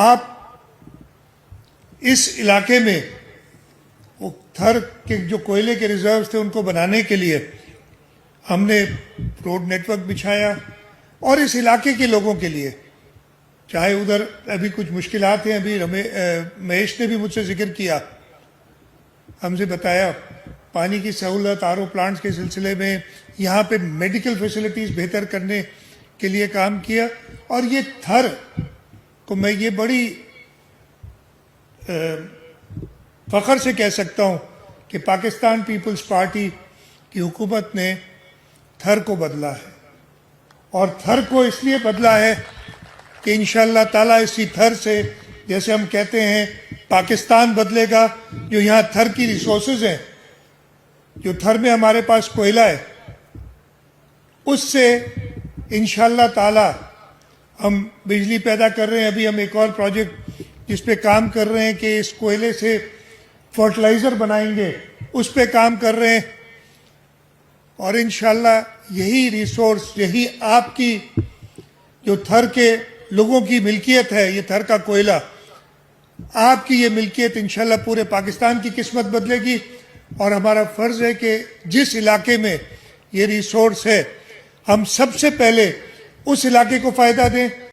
آپ اس علاقے میں وہ تھر کے جو کوئلے کے ریزروز تھے ان کو بنانے کے لیے ہم نے روڈ نیٹ ورک بچھایا، اور اس علاقے کے لوگوں کے لیے، چاہے ادھر ابھی کچھ مشکلات ہیں، ابھی مہیش نے بھی مجھ سے ذکر کیا، ہم سے بتایا پانی کی سہولت، آر او پلانٹس کے سلسلے میں، یہاں پہ میڈیکل فیسلٹیز بہتر کرنے کے لیے کام کیا. اور یہ تھر کو میں یہ بڑی فخر سے کہہ سکتا ہوں کہ پاکستان پیپلز پارٹی کی حکومت نے تھر کو بدلا ہے، اور تھر کو اس لیے بدلا ہے کہ انشاءاللہ تعالیٰ اسی تھر سے، جیسے ہم کہتے ہیں پاکستان بدلے گا، جو یہاں تھر کی ریسورسز ہیں، جو تھر میں ہمارے پاس کوئلہ ہے، اس سے انشاءاللہ تعالیٰ ہم بجلی پیدا کر رہے ہیں. ابھی ہم ایک اور پروجیکٹ جس پہ کام کر رہے ہیں کہ اس کوئلے سے فرٹیلائزر بنائیں گے، اس پہ کام کر رہے ہیں. اور انشاءاللہ یہی ریسورس، یہی آپ کی جو تھر کے لوگوں کی ملکیت ہے، یہ تھر کا کوئلہ، آپ کی یہ ملکیت انشاءاللہ پورے پاکستان کی قسمت بدلے گی. اور ہمارا فرض ہے کہ جس علاقے میں یہ ریسورس ہے، ہم سب سے پہلے اس علاقے کو فائدہ دیں.